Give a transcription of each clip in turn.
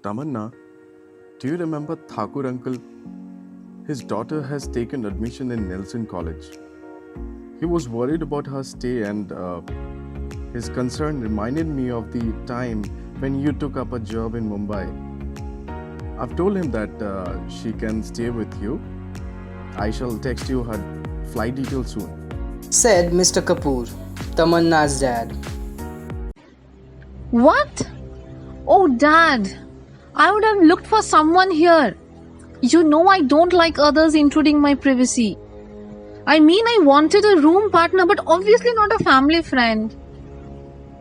Tamanna, do you remember Thakur uncle? His daughter has taken admission in Nelson College. He was worried about her stay, and his concern reminded me of the time when you took up a job in Mumbai. I've told him that she can stay with you. I shall text you her flight details soon. Said Mr. Kapoor, Tamanna's dad. What? Oh, Dad, I would have looked for someone here. You know I don't like others intruding my privacy. I mean, I wanted a room partner, but obviously not a family friend.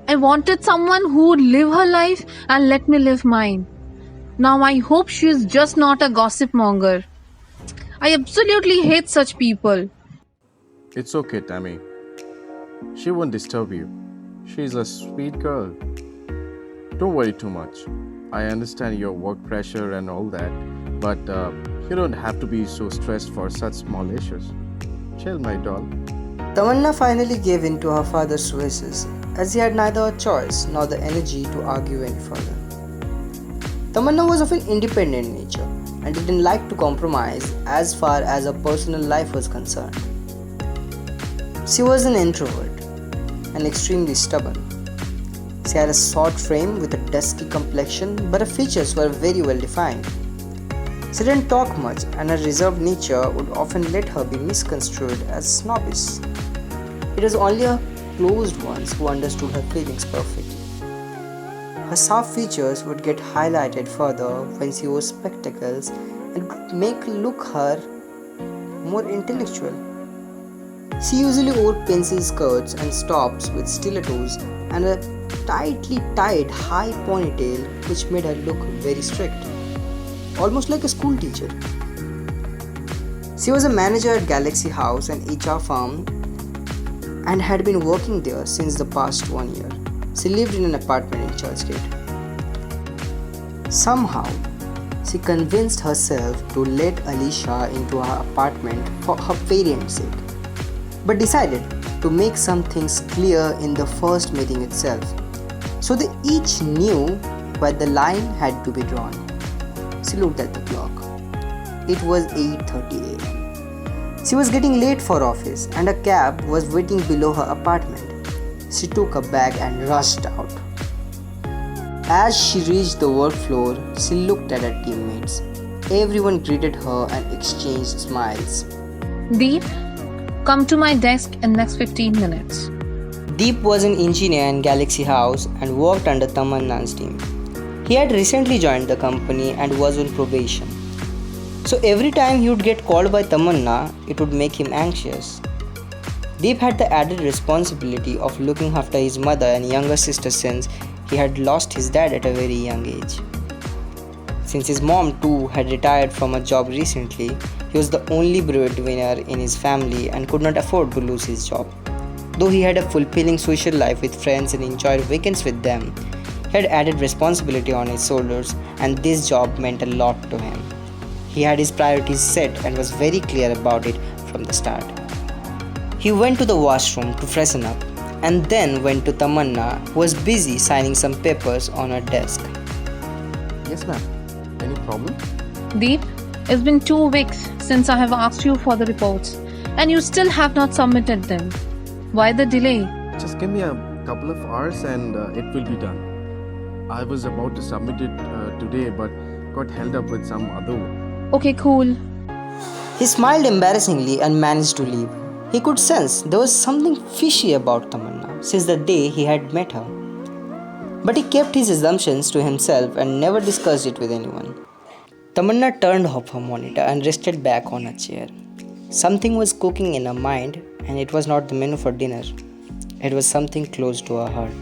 I wanted someone who would live her life and let me live mine. Now I hope she is just not a gossip monger. I absolutely hate such people. It's okay, Tammy. She won't disturb you. She's a sweet girl. Don't worry too much. I understand your work pressure and all that, but you don't have to be so stressed for such small issues. Chill, my doll. Tamanna finally gave in to her father's wishes, as he had neither a choice nor the energy to argue any further. Tamanna was of an independent nature and didn't like to compromise as far as her personal life was concerned. She was an introvert and extremely stubborn. She had a short frame with a dusky complexion, but her features were very well defined. She didn't talk much, and her reserved nature would often let her be misconstrued as snobbish. It was only her closed ones who understood her feelings perfectly. Her sharp features would get highlighted further when she wore spectacles and could make look her more intellectual. She usually wore pencil skirts and tops with stilettos and a tightly tied high ponytail which made her look very strict, almost like a school teacher. She was a manager at Galaxy House, an HR firm, and had been working there since the past 1 year. She lived in an apartment in Churchgate. Somehow, she convinced herself to let Alicia into her apartment for her parents' sake, but decided to make some things clear in the first meeting itself, so they each knew where the line had to be drawn. She looked at the clock. It was 8:30 a.m. She was getting late for office and a cab was waiting below her apartment. She took a bag and rushed out. As she reached the work floor, she looked at her teammates. Everyone greeted her and exchanged smiles. Deep, come to my desk in next 15 minutes. Deep was an engineer in Galaxy House and worked under Tamanna's team. He had recently joined the company and was on probation. So every time he would get called by Tamanna, it would make him anxious. Deep had the added responsibility of looking after his mother and younger sister since he had lost his dad at a very young age. Since his mom too had retired from a job recently, he was the only breadwinner in his family and could not afford to lose his job. Though he had a fulfilling social life with friends and enjoyed weekends with them, he had added responsibility on his shoulders, and this job meant a lot to him. He had his priorities set and was very clear about it from the start. He went to the washroom to freshen up and then went to Tamanna, who was busy signing some papers on her desk. Yes, ma'am. Any problem? Deep, it's been 2 weeks since I have asked you for the reports, and you still have not submitted them. Why the delay? Just give me a couple of hours and it will be done. I was about to submit it today but got held up with some other work. Okay, cool. He smiled embarrassingly and managed to leave. He could sense there was something fishy about Tamanna since the day he had met her. But he kept his assumptions to himself and never discussed it with anyone. Tamanna turned off her monitor and rested back on a chair. Something was cooking in her mind, and it was not the menu for dinner. It was something close to her heart.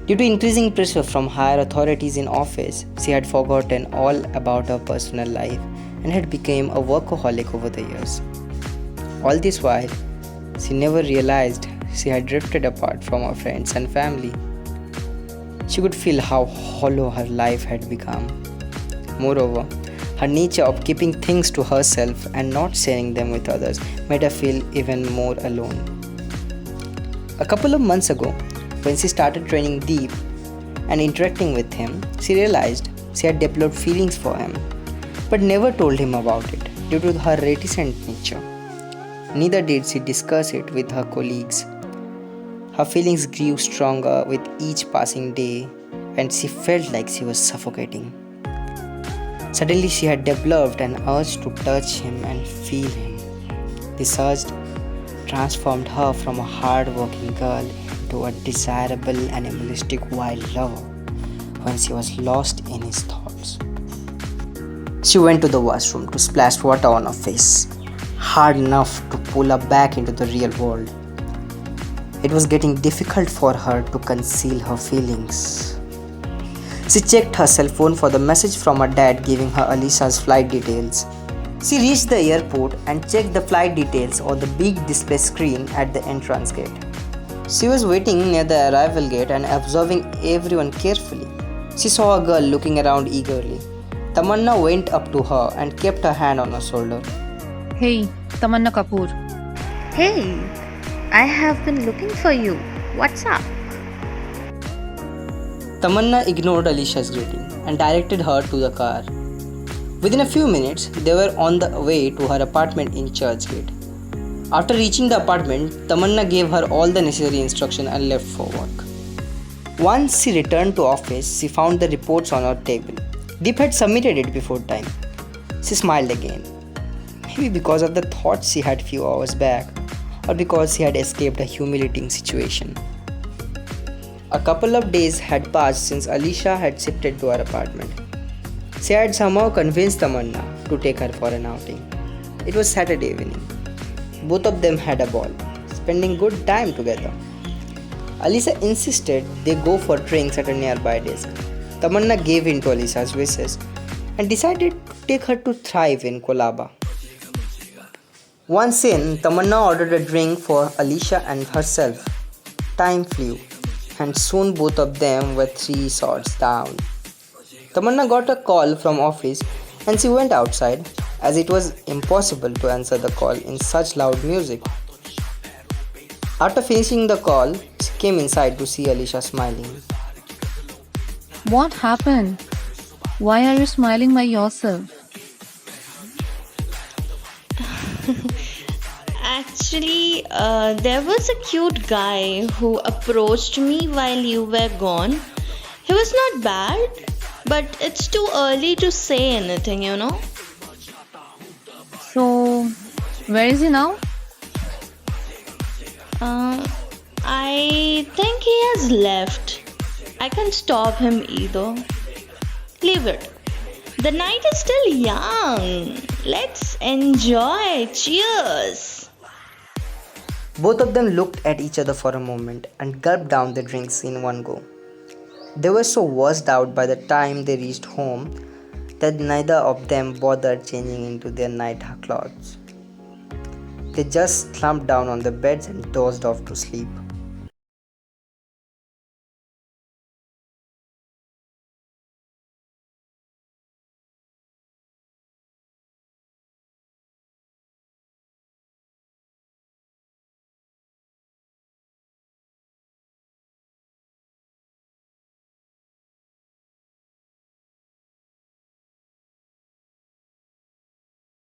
Due to increasing pressure from higher authorities in office, she had forgotten all about her personal life and had become a workaholic over the years. All this while, she never realized she had drifted apart from her friends and family. She could feel how hollow her life had become. Moreover, her nature of keeping things to herself and not sharing them with others made her feel even more alone. A couple of months ago, when she started training Deep, and interacting with him, she realized she had developed feelings for him, but never told him about it due to her reticent nature. Neither did she discuss it with her colleagues. Her feelings grew stronger with each passing day, and she felt like she was suffocating. Suddenly, she had developed an urge to touch him and feel him. This urge transformed her from a hard-working girl into a desirable animalistic wild lover when she was lost in his thoughts. She went to the washroom to splash water on her face, hard enough to pull her back into the real world. It was getting difficult for her to conceal her feelings. She checked her cell phone for the message from her dad giving her Alisha's flight details. She reached the airport and checked the flight details on the big display screen at the entrance gate. She was waiting near the arrival gate and observing everyone carefully. She saw a girl looking around eagerly. Tamanna went up to her and kept her hand on her shoulder. Hey, Tamanna Kapoor. Hey, I have been looking for you. What's up? Tamanna ignored Alisha's greeting and directed her to the car. Within a few minutes, they were on the way to her apartment in Churchgate. After reaching the apartment, Tamanna gave her all the necessary instructions and left for work. Once she returned to office, she found the reports on her table. Deep had submitted it before time. She smiled again. Maybe because of the thoughts she had few hours back, or because she had escaped a humiliating situation. A couple of days had passed since Alisha had shifted to her apartment. She had somehow convinced Tamanna to take her for an outing. It was Saturday evening. Both of them had a ball, spending good time together. Alisha insisted they go for drinks at a nearby desk. Tamanna gave in to Alisha's wishes and decided to take her to Thrive in Kolaba. Once in, Tamanna ordered a drink for Alisha and herself. Time flew, and soon both of them were 3 shots down. Tamanna got a call from office and she went outside as it was impossible to answer the call in such loud music. After finishing the call, she came inside to see Alisha smiling. What happened? Why are you smiling by yourself? Actually, there was a cute guy who approached me while you were gone. He was not bad, but it's too early to say anything, you know. So, where is he now? I think he has left. I can't stop him either. Leave it. The night is still young. Let's enjoy. Cheers. Both of them looked at each other for a moment and gulped down their drinks in one go. They were so washed out by the time they reached home that neither of them bothered changing into their night clothes. They just slumped down on the beds and dozed off to sleep.